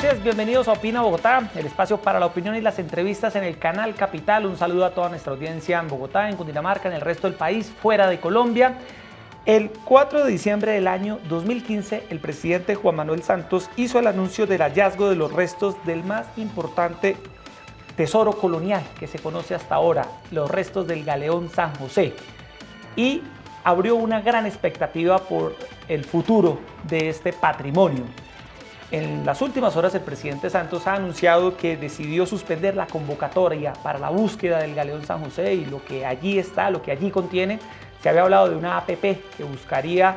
noches, bienvenidos a Opina Bogotá, el espacio para la opinión y las entrevistas en el canal Capital. Un saludo a toda nuestra audiencia en Bogotá, en Cundinamarca, en el resto del país, fuera de Colombia. El 4 de diciembre del año 2015, el presidente Juan Manuel Santos hizo el anuncio del hallazgo de los restos del más importante tesoro colonial que se conoce hasta ahora, los restos del Galeón San José, y abrió una gran expectativa por el futuro de este patrimonio. En las últimas horas el presidente Santos ha anunciado que decidió suspender la convocatoria para la búsqueda del Galeón San José y lo que allí está, lo que allí contiene. Se había hablado de una APP que buscaría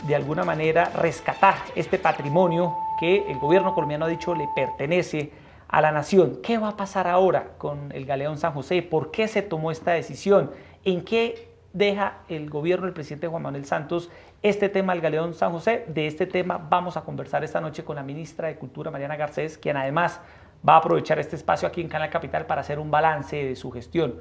de alguna manera rescatar este patrimonio que el gobierno colombiano ha dicho le pertenece a la nación. ¿Qué va a pasar ahora con el Galeón San José? ¿Por qué se tomó esta decisión? ¿En qué deja el gobierno del presidente Juan Manuel Santos este tema del Galeón San José? De este tema vamos a conversar esta noche con la ministra de Cultura, Mariana Garcés, quien además va a aprovechar este espacio aquí en Canal Capital para hacer un balance de su gestión.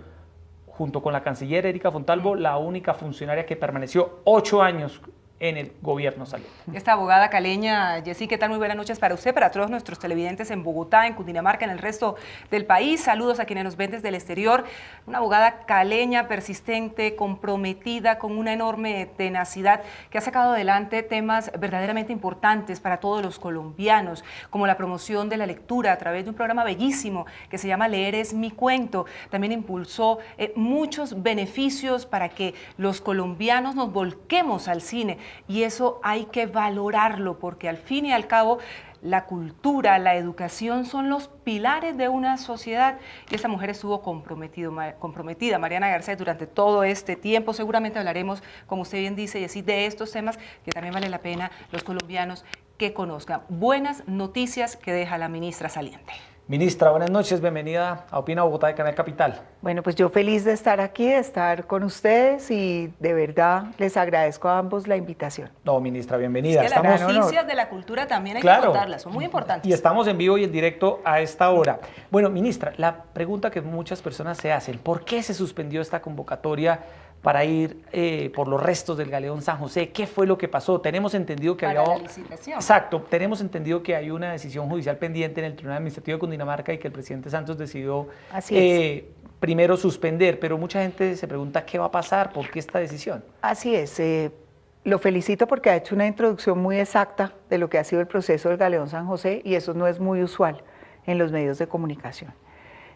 Junto con la canciller Erika Fontalvo, la única funcionaria que permaneció 8 años en el gobierno saliente. Esta abogada caleña, Jessy, ¿qué tal? Muy buenas noches para usted, para todos nuestros televidentes en Bogotá, en Cundinamarca, en el resto del país. Saludos a quienes nos ven desde el exterior. Una abogada caleña, persistente, comprometida, con una enorme tenacidad, que ha sacado adelante temas verdaderamente importantes para todos los colombianos, como la promoción de la lectura a través de un programa bellísimo que se llama Leer es mi cuento. También impulsó muchos beneficios para que los colombianos nos volquemos al cine. Y eso hay que valorarlo, porque al fin y al cabo la cultura, la educación son los pilares de una sociedad, y esta mujer estuvo comprometida, Mariana Garcés, durante todo este tiempo. Seguramente hablaremos, como usted bien dice, Jessy, de estos temas que también vale la pena los colombianos que conozcan. Buenas noticias que deja la ministra saliente. Ministra, buenas noches, bienvenida a Opina Bogotá de Canal Capital. Bueno, pues yo feliz de estar aquí, de estar con ustedes, y de verdad les agradezco a ambos la invitación. No, ministra, bienvenida. Es que las noticias de la cultura también hay que contarlas, son muy importantes. Y estamos en vivo y en directo a esta hora. Bueno, ministra, la pregunta que muchas personas se hacen, ¿por qué se suspendió esta convocatoria para ir por los restos del Galeón San José? ¿Qué fue lo que pasó? Tenemos entendido que había... la licitación. Exacto, tenemos entendido que hay una decisión judicial pendiente en el Tribunal Administrativo de Cundinamarca y que el presidente Santos decidió primero suspender, pero mucha gente se pregunta qué va a pasar, ¿por qué esta decisión? Así es, lo felicito porque ha hecho una introducción muy exacta de lo que ha sido el proceso del Galeón San José, y eso no es muy usual en los medios de comunicación.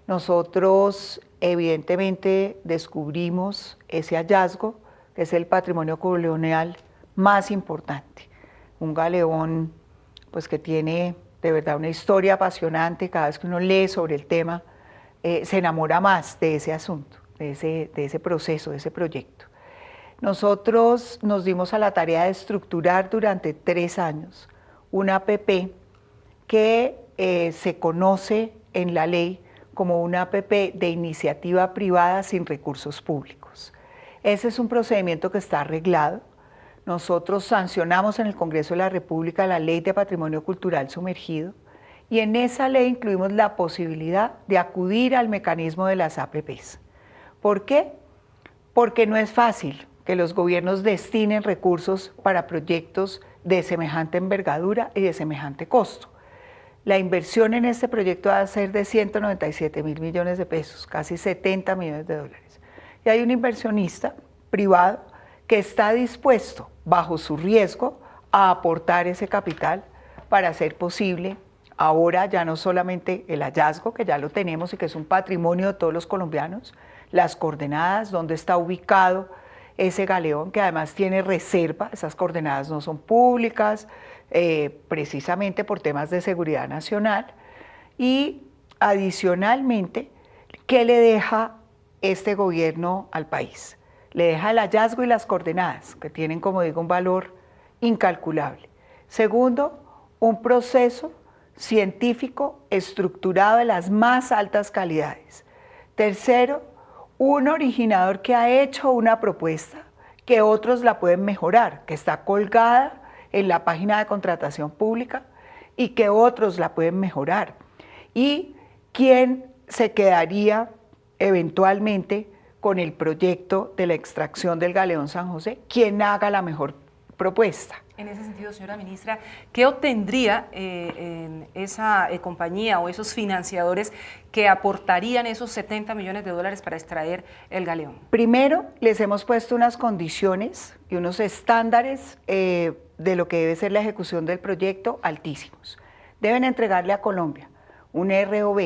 Nosotros evidentemente descubrimos ese hallazgo, que es el patrimonio colonial más importante. Un galeón pues, que tiene de verdad una historia apasionante. Cada vez que uno lee sobre el tema, se enamora más de ese asunto, de ese proceso, de ese proyecto. Nosotros nos dimos a la tarea de estructurar durante 3 años una APP que se conoce en la ley como una APP de iniciativa privada sin recursos públicos. Ese es un procedimiento que está arreglado. Nosotros sancionamos en el Congreso de la República la Ley de Patrimonio Cultural Sumergido, y en esa ley incluimos la posibilidad de acudir al mecanismo de las APPs. ¿Por qué? Porque no es fácil que los gobiernos destinen recursos para proyectos de semejante envergadura y de semejante costo. La inversión en este proyecto va a ser de 197.000 millones de pesos, casi 70 millones de dólares. Y hay un inversionista privado que está dispuesto, bajo su riesgo, a aportar ese capital para hacer posible ahora ya no solamente el hallazgo, que ya lo tenemos y que es un patrimonio de todos los colombianos, las coordenadas, donde está ubicado ese galeón, que además tiene reserva. Esas coordenadas no son públicas, precisamente por temas de seguridad nacional. Y adicionalmente, ¿qué le deja este gobierno al país? Le deja el hallazgo y las coordenadas, que tienen, como digo, un valor incalculable. Segundo, un proceso científico estructurado de las más altas calidades. Tercero, un originador que ha hecho una propuesta que otros la pueden mejorar, que está colgada en la página de contratación pública y que otros la pueden mejorar. Y quién se quedaría eventualmente con el proyecto de la extracción del Galeón San José, quien haga la mejor propuesta. En ese sentido, señora ministra, ¿qué obtendría en esa compañía o esos financiadores que aportarían esos 70 millones de dólares para extraer el galeón? Primero, les hemos puesto unas condiciones y unos estándares de lo que debe ser la ejecución del proyecto altísimos. Deben entregarle a Colombia un ROV,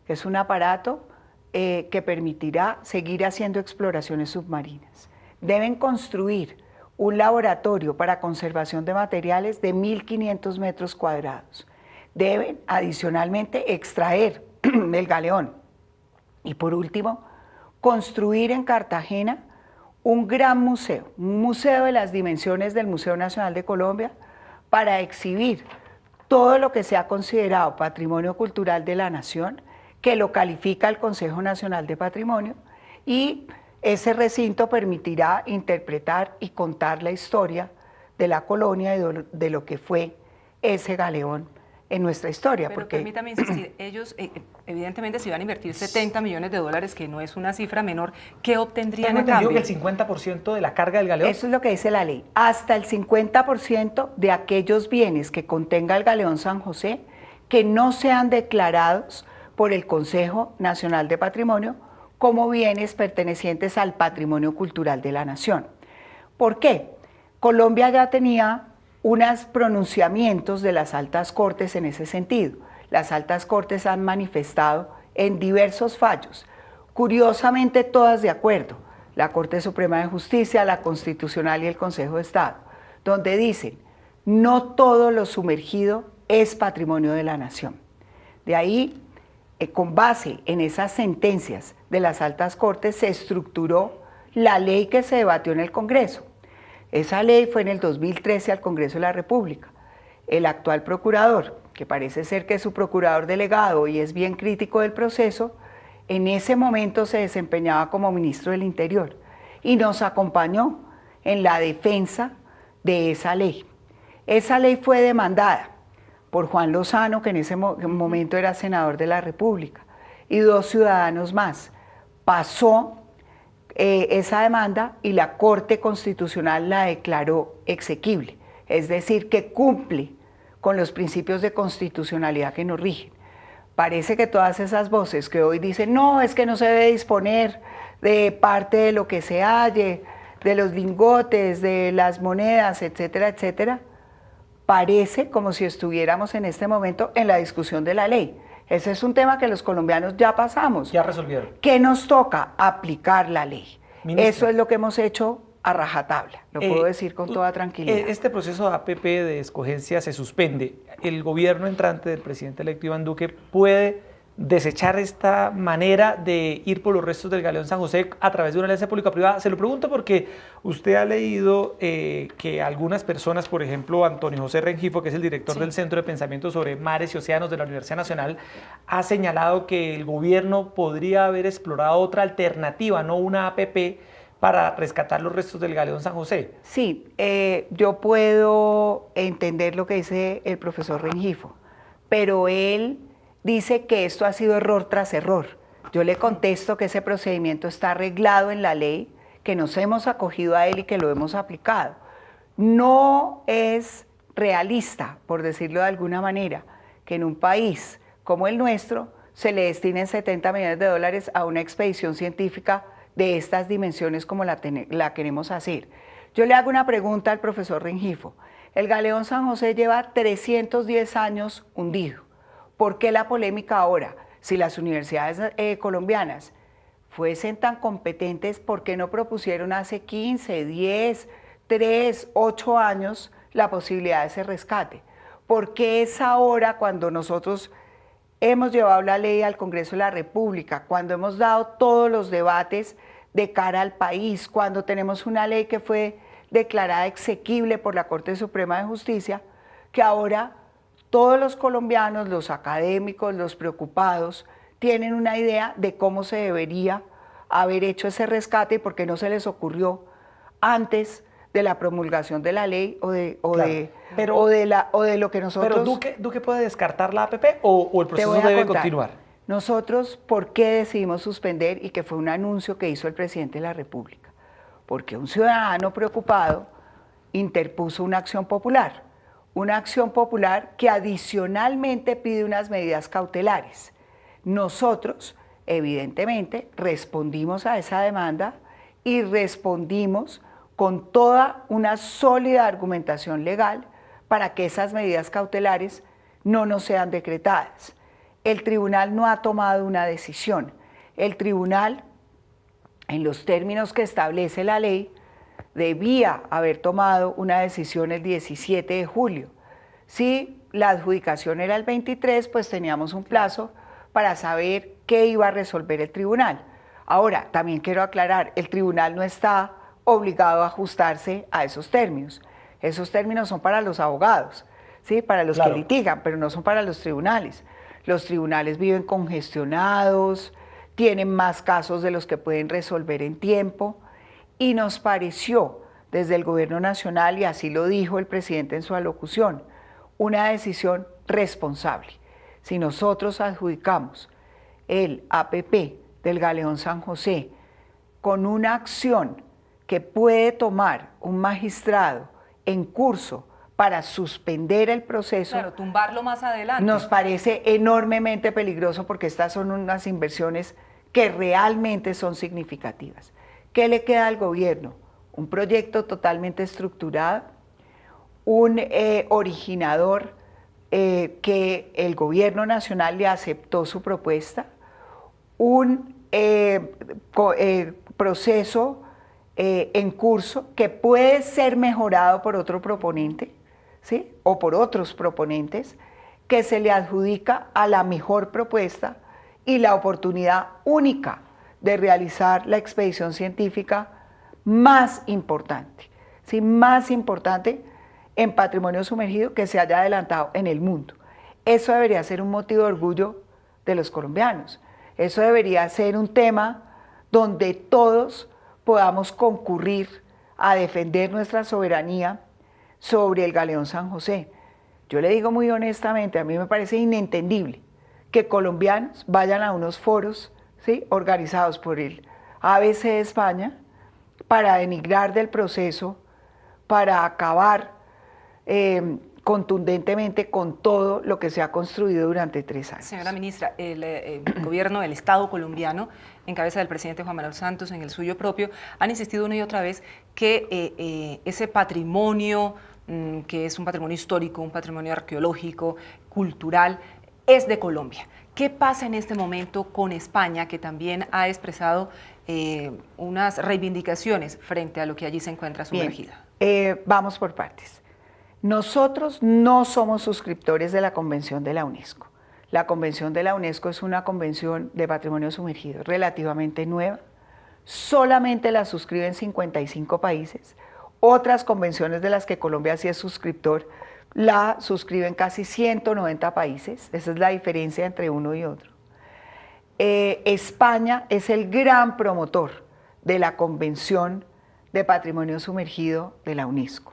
que es un aparato que permitirá seguir haciendo exploraciones submarinas. Deben construir un laboratorio para conservación de materiales de 1.500 metros cuadrados. Deben adicionalmente extraer el galeón. Y por último, construir en Cartagena un gran museo, un museo de las dimensiones del Museo Nacional de Colombia, para exhibir todo lo que se ha considerado patrimonio cultural de la nación, que lo califica el Consejo Nacional de Patrimonio, y ese recinto permitirá interpretar y contar la historia de la colonia y de lo que fue ese galeón en nuestra historia. Pero permítame insistir, ellos evidentemente si van a invertir 70 millones de dólares, que no es una cifra menor, ¿qué obtendrían a cambio? Que el 50% de la carga del galeón. Eso es lo que dice la ley. Hasta el 50% de aquellos bienes que contenga el galeón San José que no sean declarados por el Consejo Nacional de Patrimonio como bienes pertenecientes al patrimonio cultural de la nación. ¿Por qué? Colombia ya tenía unos pronunciamientos de las altas cortes en ese sentido. Las altas cortes han manifestado en diversos fallos, curiosamente todas de acuerdo, la Corte Suprema de Justicia, la Constitucional y el Consejo de Estado, donde dicen, no todo lo sumergido es patrimonio de la nación. De ahí, con base en esas sentencias de las altas cortes, se estructuró la ley que se debatió en el Congreso. Esa ley fue en el 2013 al Congreso de la República. El actual procurador, que parece ser que es su procurador delegado y es bien crítico del proceso, en ese momento se desempeñaba como ministro del Interior y nos acompañó en la defensa de esa ley. Esa ley fue demandada por Juan Lozano, que en ese momento era senador de la República, y 2 ciudadanos más. Pasó esa demanda y la Corte Constitucional la declaró exequible, es decir, que cumple con los principios de constitucionalidad que nos rigen. Parece que todas esas voces que hoy dicen, no, es que no se debe disponer de parte de lo que se halle, de los lingotes, de las monedas, etcétera, etcétera, parece como si estuviéramos en este momento en la discusión de la ley. Ese es un tema que los colombianos ya pasamos. Ya resolvieron. ¿Qué nos toca? Aplicar la ley. Ministra, eso es lo que hemos hecho a rajatabla, lo puedo decir con toda tranquilidad. Este proceso de APP de escogencia se suspende. El gobierno entrante del presidente electo Iván Duque puede desechar esta manera de ir por los restos del galeón San José a través de una alianza pública-privada. Se lo pregunto porque usted ha leído que algunas personas, por ejemplo, Antonio José Rengifo, que es el director del Centro de Pensamiento sobre Mares y Océanos de la Universidad Nacional, ha señalado que el gobierno podría haber explorado otra alternativa, no una APP, para rescatar los restos del galeón San José. Sí, yo puedo entender lo que dice el profesor Rengifo, pero él dice que esto ha sido error tras error. Yo le contesto que ese procedimiento está arreglado en la ley, que nos hemos acogido a él y que lo hemos aplicado. No es realista, por decirlo de alguna manera, que en un país como el nuestro se le destinen 70 millones de dólares a una expedición científica de estas dimensiones como la queremos hacer. Yo le hago una pregunta al profesor Rengifo. El galeón San José lleva 310 años hundido. ¿Por qué la polémica ahora? Si las universidades colombianas fuesen tan competentes, ¿por qué no propusieron hace 15, 10, 3, 8 años la posibilidad de ese rescate? ¿Por qué es ahora cuando nosotros hemos llevado la ley al Congreso de la República, cuando hemos dado todos los debates de cara al país, cuando tenemos una ley que fue declarada exequible por la Corte Suprema de Justicia, que ahora todos los colombianos, los académicos, los preocupados, tienen una idea de cómo se debería haber hecho ese rescate y por qué no se les ocurrió antes de la promulgación de la ley o de lo que nosotros... Pero ¿Duque puede descartar la APP o el proceso debe continuar? Nosotros, ¿por qué decidimos suspender? Y que fue un anuncio que hizo el presidente de la República. Porque un ciudadano preocupado interpuso una acción popular que adicionalmente pide unas medidas cautelares. Nosotros, evidentemente, respondimos a esa demanda y respondimos con toda una sólida argumentación legal para que esas medidas cautelares no nos sean decretadas. El tribunal no ha tomado una decisión. El tribunal, en los términos que establece la ley, debía haber tomado una decisión el 17 de julio. Si la adjudicación era el 23, pues teníamos un plazo para saber qué iba a resolver el tribunal. Ahora, también quiero aclarar, el tribunal no está obligado a ajustarse a esos términos. Esos términos son para los abogados, ¿sí? Para los que litigan, pero no son para los tribunales. Los tribunales viven congestionados, tienen más casos de los que pueden resolver en tiempo, y nos pareció desde el gobierno nacional, y así lo dijo el presidente en su alocución, una decisión responsable. Si nosotros adjudicamos el APP del Galeón San José con una acción que puede tomar un magistrado en curso para suspender el proceso, claro, tumbarlo más adelante, nos parece enormemente peligroso, porque estas son unas inversiones que realmente son significativas. ¿Qué le queda al gobierno? Un proyecto totalmente estructurado, un originador que el gobierno nacional le aceptó su propuesta, un proceso en curso que puede ser mejorado por otro proponente, ¿sí? O por otros proponentes, que se le adjudica a la mejor propuesta y la oportunidad única de realizar la expedición científica más importante, ¿sí? Más importante en patrimonio sumergido que se haya adelantado en el mundo. Eso debería ser un motivo de orgullo de los colombianos. Eso debería ser un tema donde todos podamos concurrir a defender nuestra soberanía sobre el Galeón San José. Yo le digo muy honestamente, a mí me parece inentendible que colombianos vayan a unos foros, ¿sí?, organizados por el ABC de España para denigrar del proceso, para acabar contundentemente con todo lo que se ha construido durante 3 años. Señora ministra, el gobierno del Estado colombiano, en cabeza del presidente Juan Manuel Santos, en el suyo propio, han insistido una y otra vez que ese patrimonio, que es un patrimonio histórico, un patrimonio arqueológico, cultural, es de Colombia. ¿Qué pasa en este momento con España, que también ha expresado unas reivindicaciones frente a lo que allí se encuentra sumergida? Vamos por partes. Nosotros no somos suscriptores de la Convención de la UNESCO. La Convención de la UNESCO es una convención de patrimonio sumergido relativamente nueva. Solamente la suscriben 55 países. Otras convenciones de las que Colombia sí es suscriptor la suscriben casi 190 países. Esa es la diferencia entre uno y otro. España es el gran promotor de la Convención de Patrimonio Sumergido de la UNESCO.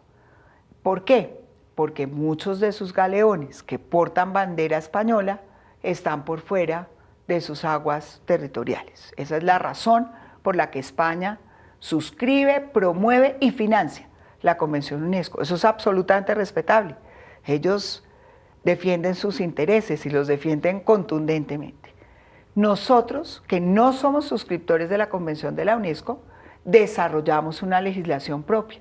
¿Por qué? Porque muchos de sus galeones que portan bandera española están por fuera de sus aguas territoriales. Esa es la razón por la que España suscribe, promueve y financia la Convención UNESCO. Eso es absolutamente respetable. Ellos defienden sus intereses y los defienden contundentemente. Nosotros, que no somos suscriptores de la Convención de la UNESCO, desarrollamos una legislación propia,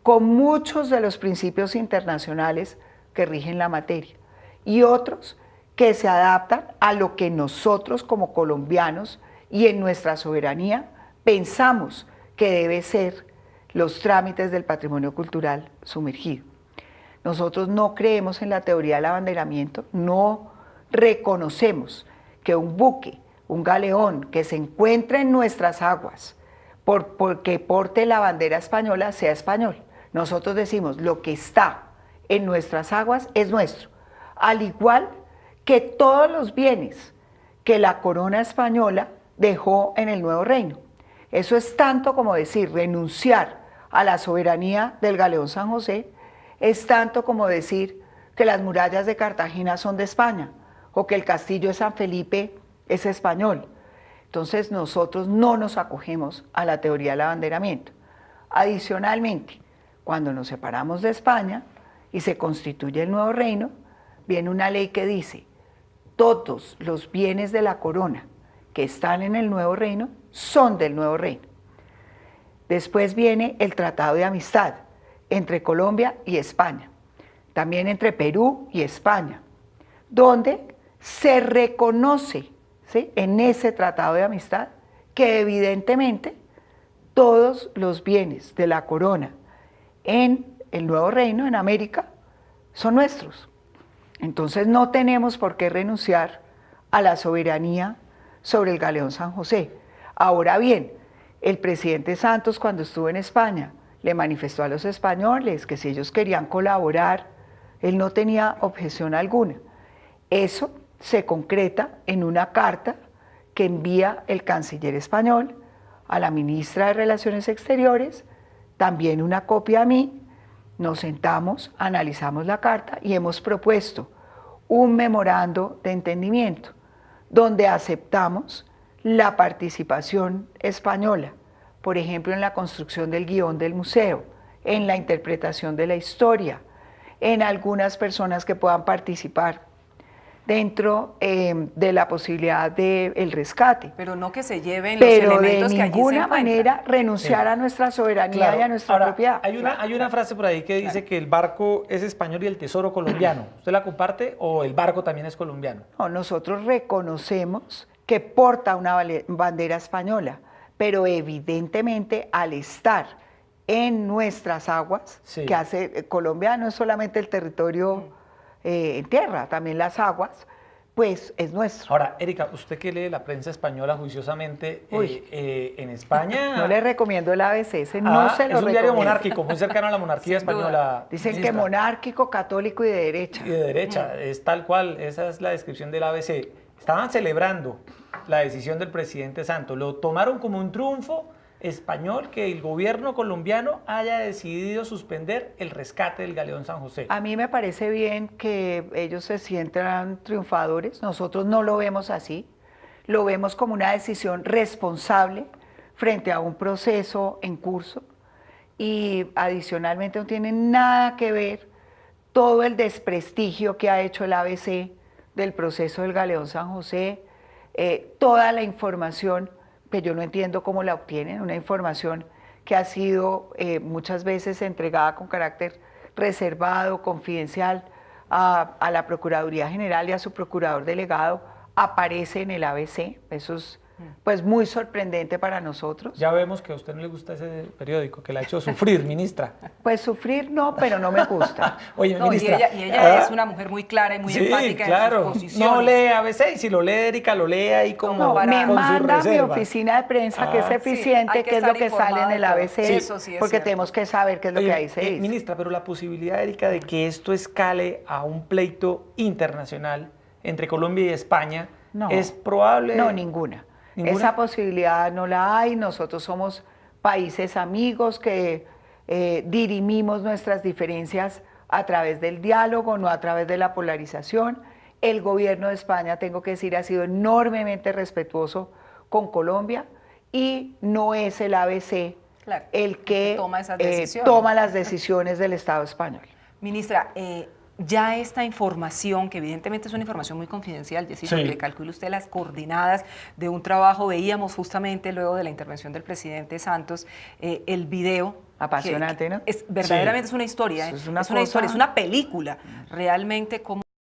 con muchos de los principios internacionales que rigen la materia y otros que se adaptan a lo que nosotros como colombianos y en nuestra soberanía pensamos que debe ser los trámites del patrimonio cultural sumergido. Nosotros no creemos en la teoría del abanderamiento, no reconocemos que un buque, un galeón que se encuentre en nuestras aguas porque porte la bandera española sea español. Nosotros decimos, lo que está en nuestras aguas es nuestro, al igual que todos los bienes que la corona española dejó en el Nuevo Reino. Eso es tanto como decir, renunciar a la soberanía del Galeón San José, es tanto como decir que las murallas de Cartagena son de España, o que el castillo de San Felipe es español. Entonces nosotros no nos acogemos a la teoría del abanderamiento. Adicionalmente, Cuando nos separamos de España y se constituye el nuevo reino, viene una ley que dice, todos los bienes de la corona que están en el nuevo reino son del nuevo reino. Después viene el Tratado de Amistad entre Colombia y España, también entre Perú y España, donde se reconoce, ¿sí?, en ese Tratado de Amistad que evidentemente todos los bienes de la corona en el nuevo reino, en América, son nuestros. Entonces no tenemos por qué renunciar a la soberanía sobre el Galeón San José. Ahora bien, el presidente Santos, cuando estuvo en España, le manifestó a los españoles que si ellos querían colaborar, él no tenía objeción alguna. Eso se concreta en una carta que envía el canciller español a la ministra de Relaciones Exteriores, también una copia a mí. Nos sentamos, analizamos la carta y hemos propuesto un memorando de entendimiento donde aceptamos la participación española, por ejemplo, en la construcción del guión del museo, en la interpretación de la historia, en algunas personas que puedan participar dentro de la posibilidad del rescate. Pero no que se lleven los elementos que allí se encuentran. Pero de ninguna manera renunciar a nuestra soberanía y a nuestra propiedad. Hay una frase por ahí que dice que el barco es español y el tesoro colombiano. ¿Usted la comparte o el barco también es colombiano? No, nosotros reconocemos que porta una bandera española, pero evidentemente al estar en nuestras aguas, que hace Colombia no es solamente el territorio en tierra, también las aguas, pues es nuestro. Ahora, Erika, usted que lee la prensa española juiciosamente, en España... No le recomiendo el ABC, ese no se lo recomiendo. Es un diario monárquico, muy cercano a la monarquía española. Dicen que monárquico, católico y de derecha. Y de derecha, es tal cual, esa es la descripción del ABC. Estaban celebrando la decisión del presidente Santos, lo tomaron como un triunfo español que el gobierno colombiano haya decidido suspender el rescate del Galeón San José. A mí me parece bien que ellos se sientan triunfadores, nosotros no lo vemos así, lo vemos como una decisión responsable frente a un proceso en curso y adicionalmente no tiene nada que ver todo el desprestigio que ha hecho el ABC del proceso del Galeón San José, toda la información que yo no entiendo cómo la obtienen, una información que ha sido muchas veces entregada con carácter reservado, confidencial a la Procuraduría General y a su procurador delegado, aparece en el ABC. Eso es pues muy sorprendente para nosotros. Ya vemos que a usted no le gusta ese periódico, que la ha hecho sufrir, ministra. Pues sufrir no, pero no me gusta. Oye, ministra. Y ella es una mujer muy clara y muy empática en sus posiciones. No lee ABC y si lo lee Erika, lo lee ahí como me manda a mi oficina de prensa, que es eficiente, que es lo que sale en el ABC, eso sí es porque cierto. tenemos que saber qué es lo que ahí se dice. Ministra, pero la posibilidad, Erika, de que esto escale a un pleito internacional entre Colombia y España, ¿es probable? No, ninguna. Esa posibilidad no la hay. Nosotros somos países amigos que dirimimos nuestras diferencias a través del diálogo, no a través de la polarización. El gobierno de España, tengo que decir, ha sido enormemente respetuoso con Colombia y no es el ABC el que toma las decisiones del Estado español. Ministra, ya esta información, que evidentemente es una información muy confidencial, Jessy, porque le calcula usted las coordenadas de un trabajo, veíamos justamente luego de la intervención del presidente Santos, el video. Apasionante, ¿no? Verdaderamente es una historia, es una película, realmente como